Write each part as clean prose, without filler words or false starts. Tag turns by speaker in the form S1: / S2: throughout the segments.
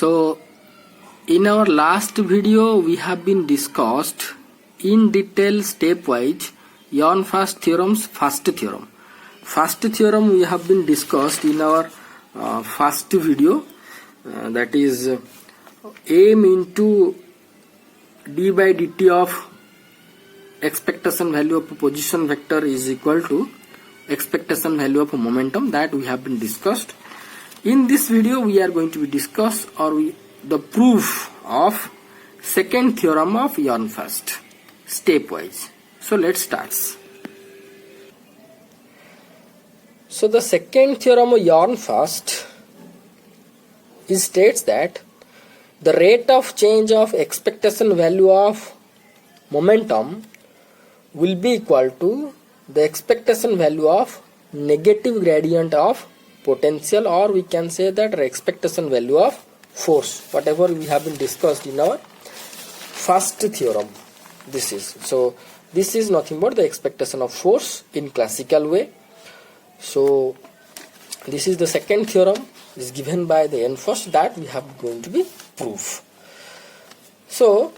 S1: So in our last video we have been discussed in detail stepwise Ehrenfest theorem's first theorem. First theorem we have been discussed in our first video, that is m into d by dt of expectation value of a position vector is equal to expectation value of a momentum, that we have been discussed. In this video we are going to be discuss the proof of second theorem of Ehrenfest stepwise. So let's start. So the second theorem of Ehrenfest states that the rate of change of expectation value of momentum will be equal to the expectation value of negative gradient of potential, or we can say that expectation value of force, whatever we have been discussed in our first theorem. This is nothing but the expectation of force in classical way. So this is the second theorem, is given by the Ehrenfest, that we have going to be proof. So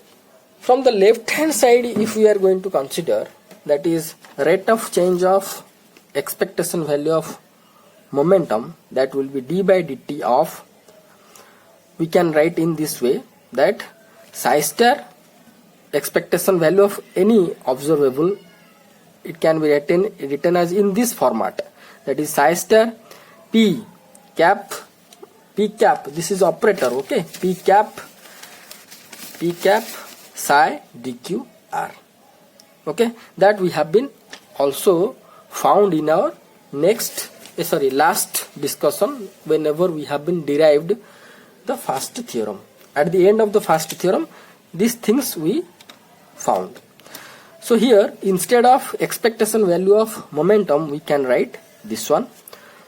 S1: from the left hand side, if we are going to consider, that is rate of change of expectation value of momentum, that will be d by dt of, we can write in this way, that psi star expectation value of any observable, it can be written as in this format, that is psi star p cap, this is operator, okay, p cap psi dq r, okay, that we have been also found in our last discussion, whenever we have been derived the first theorem. At the end of the first theorem, these things we found. So here, instead of expectation value of momentum, we can write this one.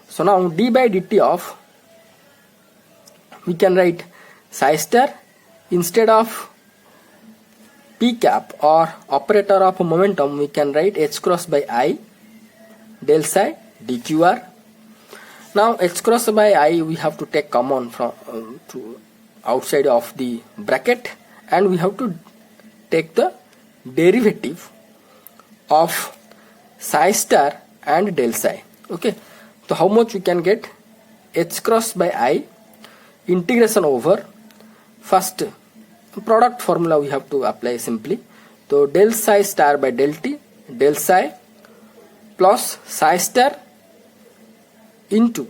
S1: So now d by dt of, we can write psi star, instead of p cap or operator of momentum, we can write h cross by I del psi dqr. Now h cross by I we have to take common from to outside of the bracket, and we have to take the derivative of psi star and del psi. Okay, so how much we can get? H cross by I integration over, first product formula we have to apply simply. So del psi star by del t, del psi plus psi star into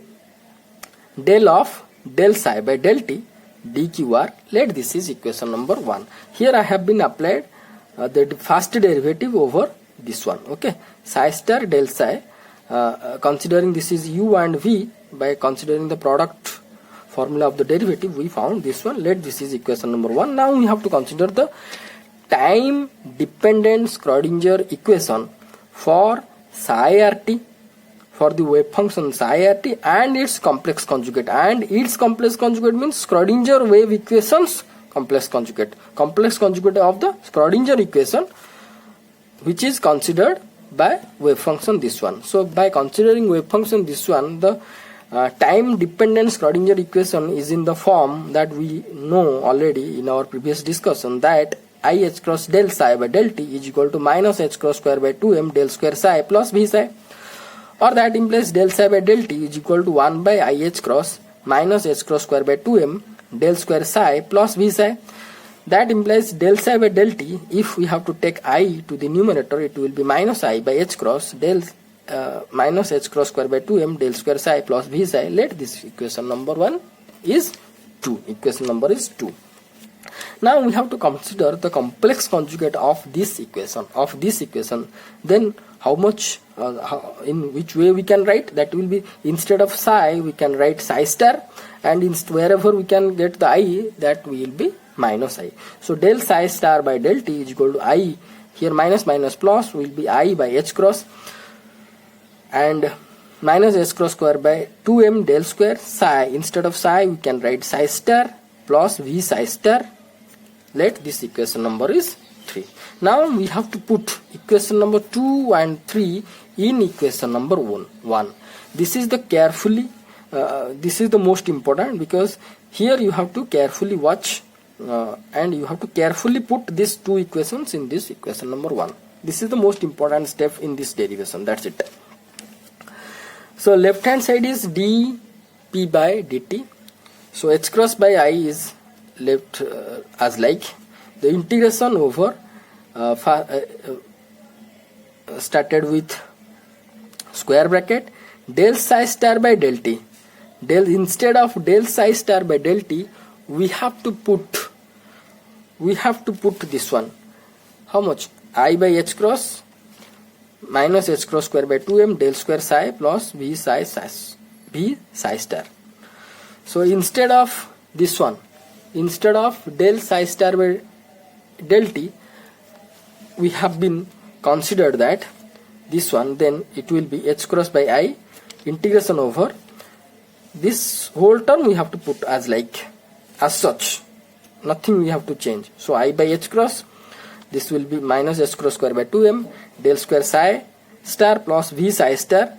S1: del of del psi by del t dqr. Let this is equation number 1. Here I have been applied the first derivative over this one, okay, psi star del psi, considering this is u and v, by considering the product formula of the derivative, we found this one. Let this is equation number 1. Now we have to consider the time dependent Schrodinger equation for psi rt, for the wave function psi rt and its complex conjugate. And its complex conjugate means Schrodinger wave equations complex conjugate of the Schrodinger equation, which is considered by wave function this one. So by considering wave function this one, the time dependent Schrodinger equation is in the form that we know already in our previous discussion, that I h cross del psi by del t is equal to minus h cross square by 2m del square psi plus v psi, or that implies del psi by del t is equal to 1 by I h cross minus h cross square by 2m del square psi plus v psi. That implies del psi by del t, if we have to take I to the numerator, it will be minus I by h cross del minus h cross square by 2m del square psi plus v psi. Let this equation number 1 is 2. Equation number is 2. Now we have to consider the complex conjugate of this equation. Then how much, in which way we can write? That will be, instead of psi we can write psi star, and wherever we can get the I, that will be minus I. So del psi star by del t is equal to I, here minus plus will be I by h cross, and minus h cross square by 2m del square psi. Instead of psi we can write psi star plus v psi star. Let this equation number is 3. Now we have to put equation number 2 and 3 in equation number 1. This is the carefully this is the most important, because here you have to carefully watch and you have to carefully put these two equations in this equation number 1. This is the most important step in this derivation. That's it. So left hand side is dp by dt. So h cross by I is left as like the integration over started with square bracket del psi star by del t. Instead of del psi star by del t, we have to put this one. How much? I by h cross minus h cross square by 2m del square psi plus v psi star. So instead of this one, instead of del psi star by del t, we have been considered that this one, then it will be h cross by I integration over this whole term we have to put as like, as such, nothing we have to change. So I by h cross, this will be minus h cross square by 2m del square psi star plus v psi star,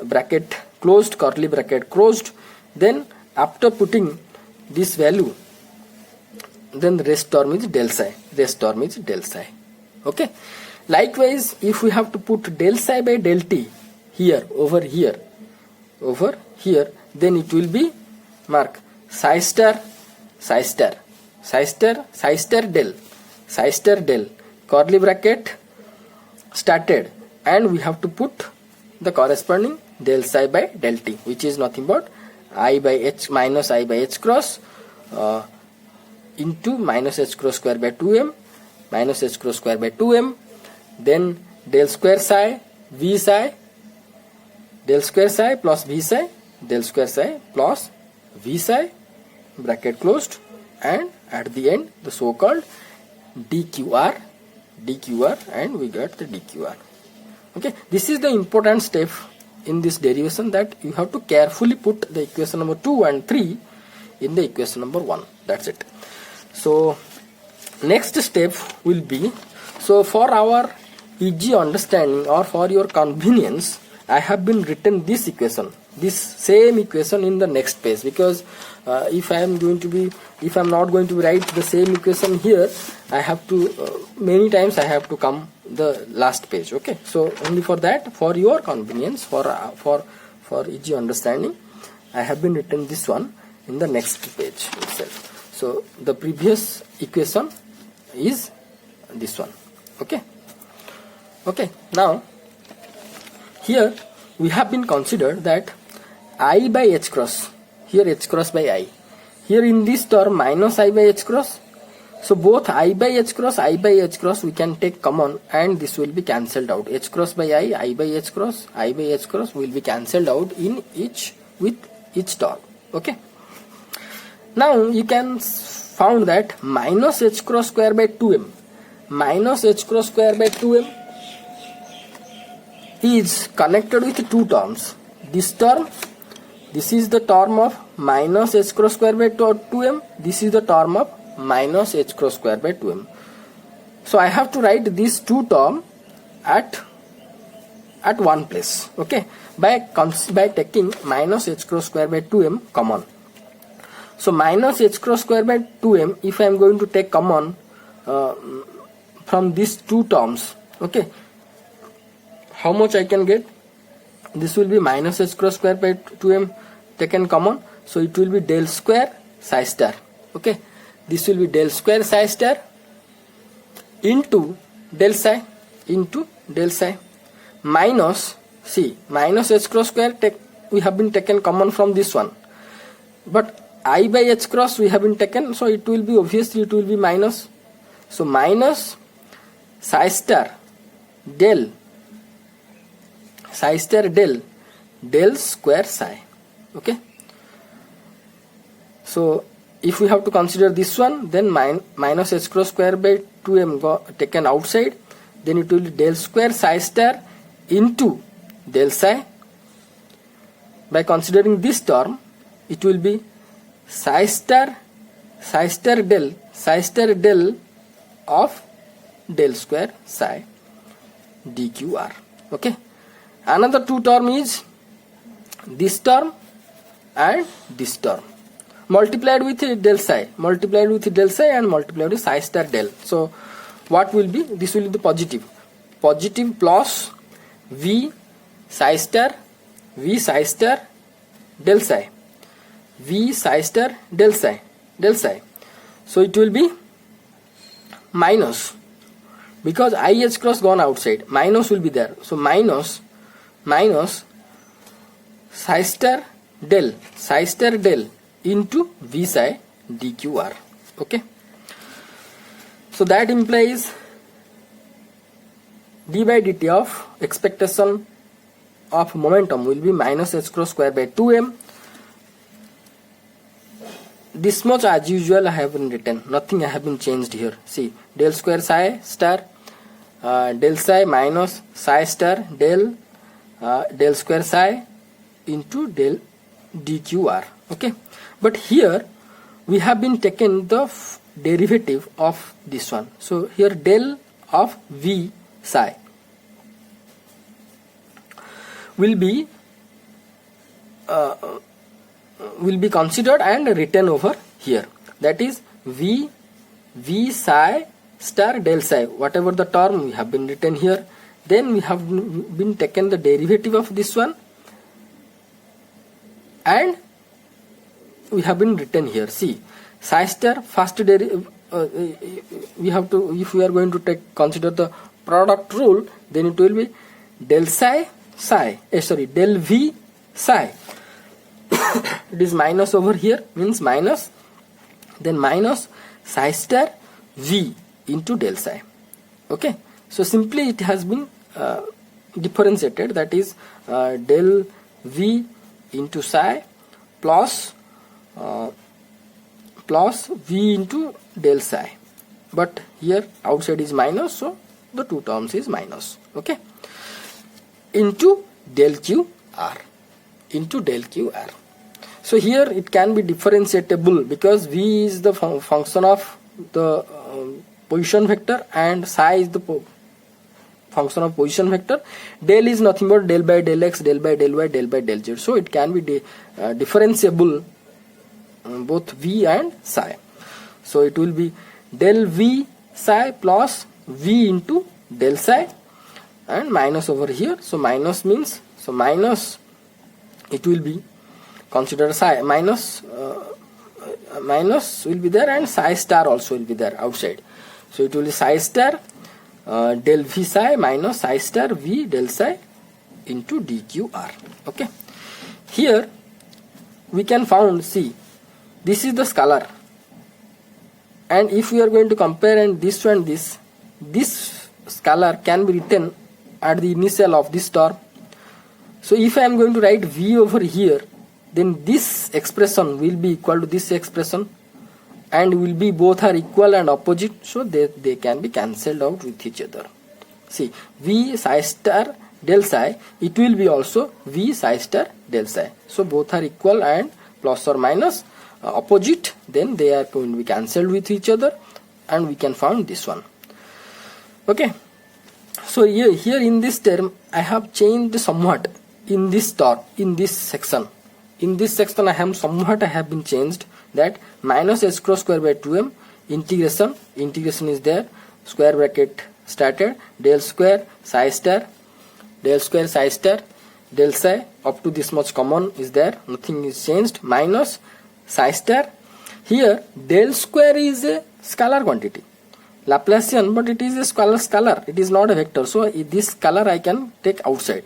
S1: bracket closed, curly bracket closed. Then after putting this value, then the rest term is del psi, okay. Likewise, if we have to put del psi by del t here, over here, then it will be mark psi star del, curly bracket started, and we have to put the corresponding del psi by del t, which is nothing but I by h minus I by h cross into minus h cross square by 2m minus h cross square by 2m, then del square psi v psi, del square psi plus v psi, del square psi plus v psi, bracket closed, and at the end the so called dqr, and we get the dqr. Okay, this is the important step in this derivation, that you have to carefully put the equation number 2 and 3 in the equation number 1. That's it. So next step will be, so for our easy understanding or for your convenience, I have been written this equation, this same equation in the next page, because if I am not going to write the same equation here, I have to many times I have to come the last page. Okay, so only for that, for your convenience, for easy understanding, I have been written this one in the next page itself. So the previous equation is this one. Okay, now here we have been considered that I by h cross, here h cross by I, here in this term minus I by h cross. So both I by h cross we can take common, and this will be cancelled out. H cross by I by h cross will be cancelled out in each term. Okay. Now you can found that minus h cross square by 2m is connected with two terms. This term, this is the term of minus h cross square by 2m. This is the term of minus h cross square by 2m. So I have to write these two terms at one place. Okay, by taking minus h cross square by 2m common. So minus h cross square by 2m, if I am going to take common from these two terms, okay, how much I can get? This will be minus h cross square by 2m taken common, so it will be del square psi star. Okay, this will be del square psi star into del psi minus, see, minus h cross square we have been taken common from this one, but I by h cross we have been taken, so it will be obviously it will be minus. So minus psi star del square psi. Okay, so if we have to consider this one, then minus h cross square by 2m taken outside, then it will be del square psi star into del psi. By considering this term, it will be psi star del of del square psi dqr. Okay, another two term is this term and this term multiplied with del psi, and multiplied with psi star del. So what will be, this will be the positive plus v psi star del psi, v psi star del psi. So it will be minus, because IH cross gone outside, minus will be there. So minus psi star del into v psi dqr. Okay, so that implies d by dt of expectation of momentum will be minus h cross square by 2m. This much as usual I have been written, nothing I have been changed here. See, del square psi star del psi minus psi star del square psi into del dqr. Okay, but here we have been taken the derivative of this one. So here del of v psi will be considered and written over here. That is v psi star del psi, whatever the term we have been written here. Then we have been taken the derivative of this one, and we have been written here. See, psi star first derivative, we have to, if we are going to consider the product rule, then it will be del psi del v psi. It is minus over here, means minus, then minus psi star v into del psi. Okay, so simply it has been differentiated, that is del v into psi plus v into del psi, but here outside is minus, so the two terms is minus. Okay, into del qr, So here it can be differentiable, because v is the function of the position vector and psi is the function of position vector. Del is nothing but del by del x, del by del y, del by del z. So it can be differentiable, both v and psi. So it will be del v psi plus v into del psi, and minus over here. So minus means, so minus, it will be consider psi, minus will be there, and psi star also will be there outside. So it will be psi star del v psi minus psi star v del psi into dqr. Okay, here we can found, see, this is the scalar, and if we are going to compare and this one, this scalar can be written at the initial of this term. So if I am going to write v over here, then this expression will be equal to this expression, and will be, both are equal and opposite, so they can be cancelled out with each other. See, v psi star del psi, it will be also v psi star del psi. So both are equal and plus or minus opposite, then they are going to be cancelled with each other, and we can find this one. Okay, so here in this term I have changed somewhat in this term, in this section. In this section I have been changed, that minus h cross square by 2m integration is there, square bracket started, del square psi star del psi up to this much common is there, nothing is changed, minus psi star. Here del square is a scalar quantity, Laplacian, but it is a scalar, it is not a vector. So this scalar I can take outside,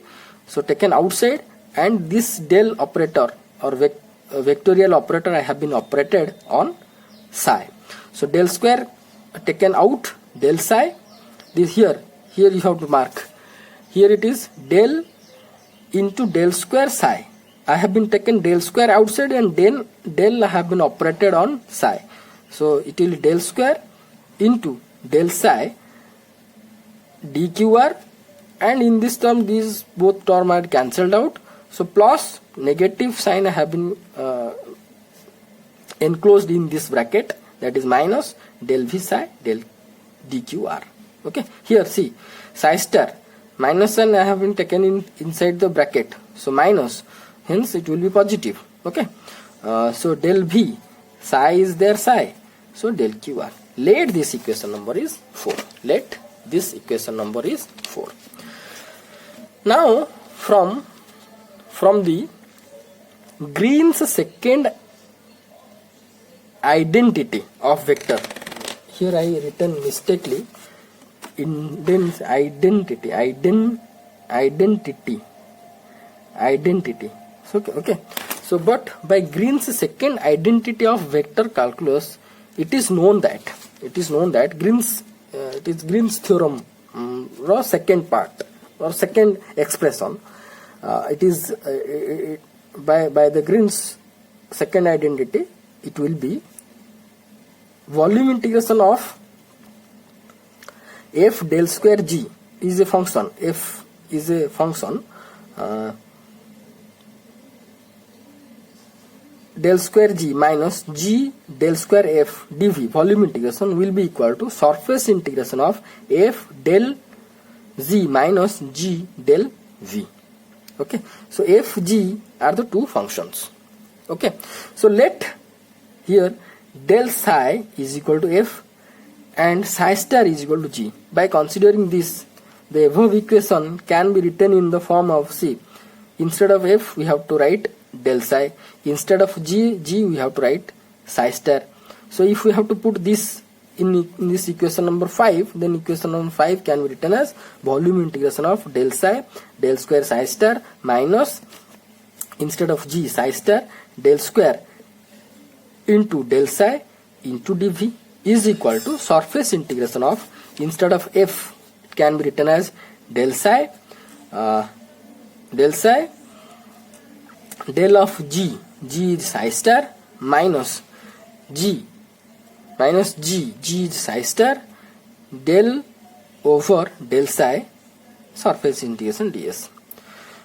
S1: so taken outside, and this del operator or vectorial operator I have been operated on psi. So del square taken out, del psi, this here you have to mark, here it is del into del square psi. I have been taken del square outside, and then del I have been operated on psi. So it will be del square into del psi dqr, and in this term these both terms are cancelled out. So plus negative sign I have been enclosed in this bracket, that is minus del v psi del dqr. Okay, here see, psi star minus sign I have been taken inside the bracket, so minus, hence it will be positive. Okay, so del V, psi is there psi, so del QR. Let this equation number is 4. Let this equation number is 4. Now from the Green's second identity of vector, here I written mistakenly identity. So, okay, so but by Green's second identity of vector calculus, it is known that Green's it is Green's theorem, or second part or second expression. It is by the Green's second identity, it will be volume integration of f del square g is a function, f is a function, del square g minus g del square f dv, volume integration will be equal to surface integration of f del z minus g del v. Okay, so f, g are the two functions. Okay, so let here del psi is equal to f and psi star is equal to g. By considering this, the above equation can be written in the form of, see, instead of f we have to write del psi, instead of g we have to write psi star. So if we have to put this in this equation number 5, then equation number 5 can be written as volume integration of del psi del square psi star minus, instead of g, psi star del square into del psi into dv is equal to surface integration of, instead of f it can be written as del psi del of g is psi star minus g is psi star del over del psi surface integration ds.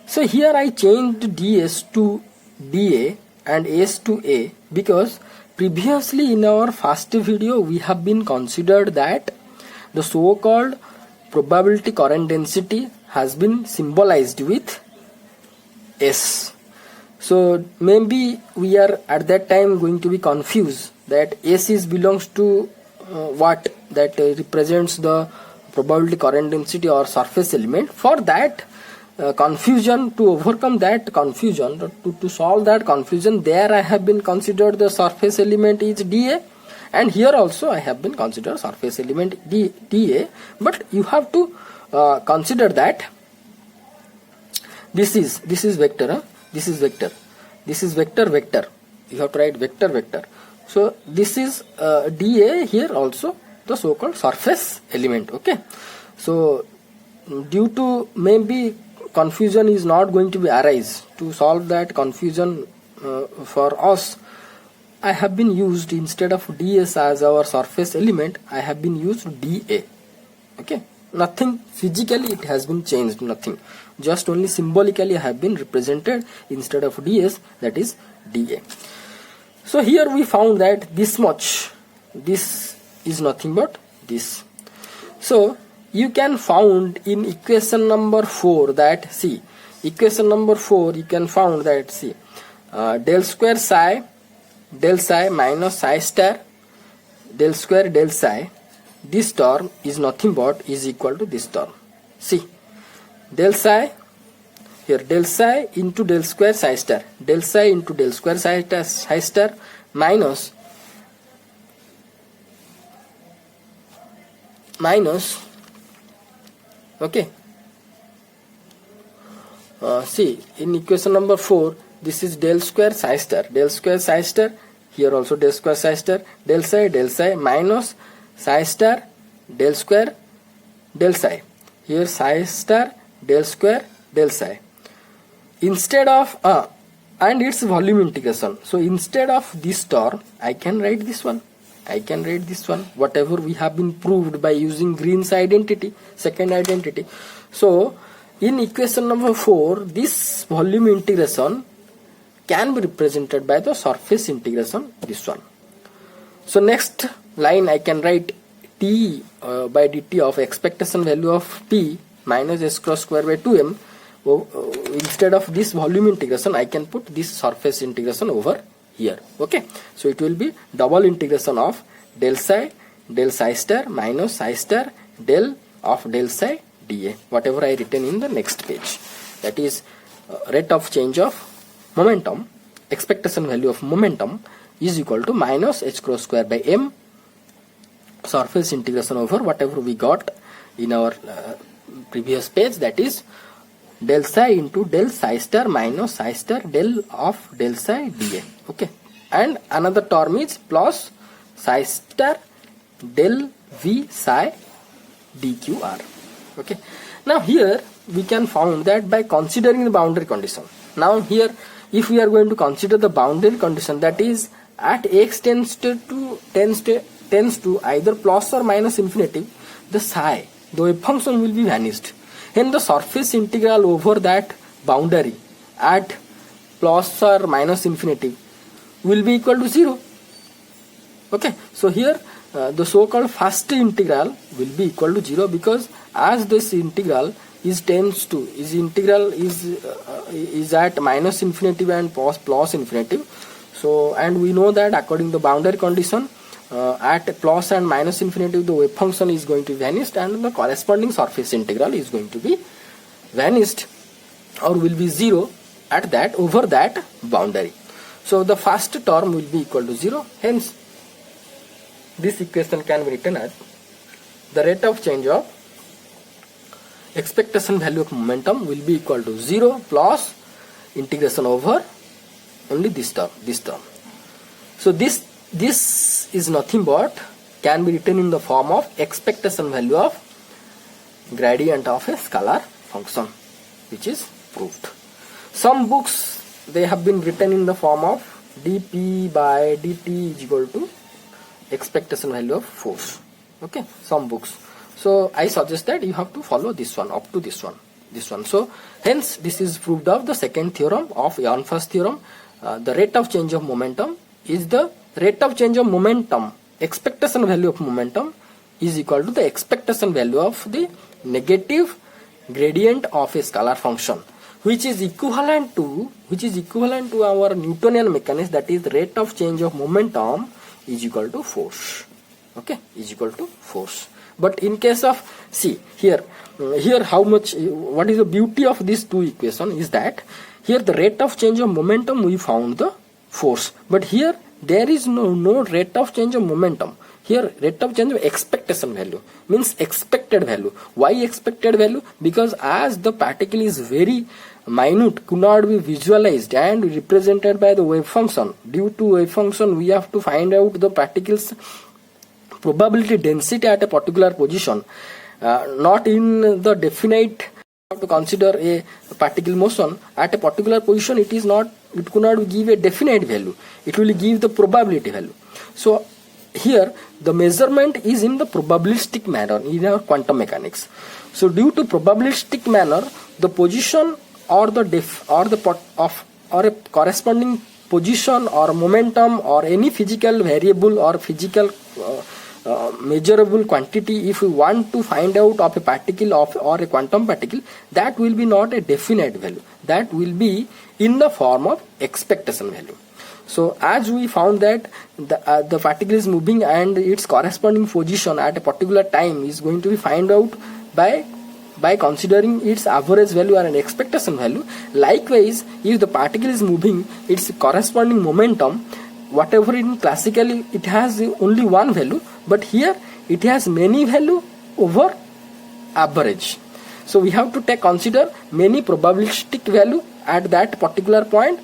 S1: So here I changed ds to dA and s to a because previously in our first video we have been considered that the so-called probability current density has been symbolized with s. So maybe we are at that time going to be confused that s is belongs to what, that represents the probability current density or surface element. For that confusion, to overcome that confusion, to solve that confusion, there I have been considered the surface element is dA, and here also I have been considered surface element dA, but you have to consider that this is vector, this is vector, this is vector, you have to write vector. So this is dA, here also the so-called surface element. Okay, so due to maybe confusion is not going to be arise, to solve that confusion for us, I have been used, instead of ds as our surface element, I have been used dA. Okay, nothing physically it has been changed, nothing, just only symbolically I have been represented instead of ds, that is dA. So here we found that this much, this is nothing but this. So you can found in equation number 4 that, see, equation number 4 you can found that, see, del square psi minus psi star del square del psi, this term is nothing but is equal to this term. See, del psi, here del psi into del square psi star, del psi into del square psi star minus okay, see, in equation number 4 this is del square psi star, here also del square psi star, del psi minus psi star del square del psi, here psi star del square del psi, instead of and its volume integration. So instead of this term I can write this one, whatever we have been proved by using Green's identity, second identity. So in equation number 4, this volume integration can be represented by the surface integration, this one. So next line I can write t by dt of expectation value of t minus s cross square by 2m instead of this volume integration, I can put this surface integration over here. Okay, so it will be double integration of del psi star minus psi star del of del psi dA, whatever I written in the next page. That is rate of change of momentum, expectation value of momentum is equal to minus h cross square by m surface integration over whatever we got in our previous page, that is del psi into del psi star minus psi star del of del psi dA. Okay, and another term is plus psi star del v psi dqr. Okay, now here we can found that by considering the boundary condition. Now here, if we are going to consider the boundary condition, that is at x tends to either plus or minus infinity, the psi, the wave function will be vanished. Hence the surface integral over that boundary at plus or minus infinity will be equal to 0. Okay, so here the so-called first integral will be equal to 0, because as this integral is at minus infinity and plus infinity. So, and we know that according to the boundary condition, at plus and minus infinity the wave function is going to vanish and the corresponding surface integral is going to be vanished or will be 0 at that over that boundary. So the first term will be equal to 0. Hence this equation can be written as the rate of change of expectation value of momentum will be equal to 0 plus integration over only this term. So this is nothing but can be written in the form of expectation value of gradient of a scalar function, which is proved. Some books, they have been written in the form of dp by dt is equal to expectation value of force. Okay, some books. So I suggest that you have to follow this one up to this one. So hence this is proved of the second theorem of Ehrenfest theorem. The rate of change of momentum is the rate of change of momentum, expectation value of momentum is equal to the expectation value of the negative gradient of a scalar function, which is equivalent to our Newtonian mechanics, that is rate of change of momentum is equal to force. Okay, is equal to force. But in case of, see here what is the beauty of these two equations is that here the rate of change of momentum we found the force, but here there is no rate of change of momentum. Here rate of change of expectation value means expected value. Why expected value? Because as the particle is very minute, could not be visualized and represented by the wave function. Due to wave function we have to find out the particle's probability density at a particular position, not in the definite. Have to consider a particle motion at a particular position. It could not give a definite value, it will give the probability value. So here the measurement is in the probabilistic manner in our quantum mechanics. So due to probabilistic manner, the position or a corresponding position or momentum or any physical variable or physical measurable quantity, if we want to find out of a particle or a quantum particle, that will be not a definite value, that will be in the form of expectation value. So as we found that the particle is moving and its corresponding position at a particular time is going to be found out by considering its average value or an expectation value. Likewise, if the particle is moving, its corresponding momentum, whatever in classically it has only one value, but here it has many value over average. So we have to consider many probabilistic value at that particular point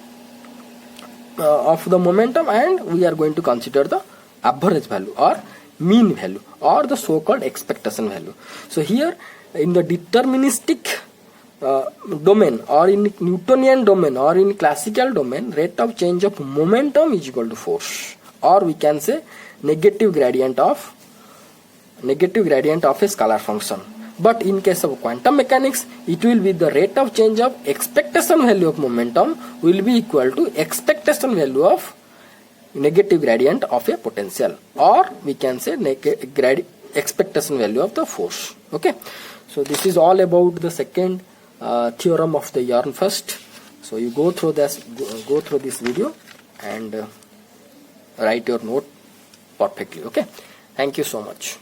S1: of the momentum, and we are going to consider the average value or mean value or the so-called expectation value. So here in the deterministic domain or in Newtonian domain or in classical domain, rate of change of momentum is equal to force, or we can say negative gradient of a scalar function. But in case of quantum mechanics, it will be the rate of change of expectation value of momentum will be equal to expectation value of negative gradient of a potential, or we can say expectation value of the force. Okay, so this is all about the second theorem of the Ehrenfest. So you go through this video and write your note perfectly. Okay, thank you so much.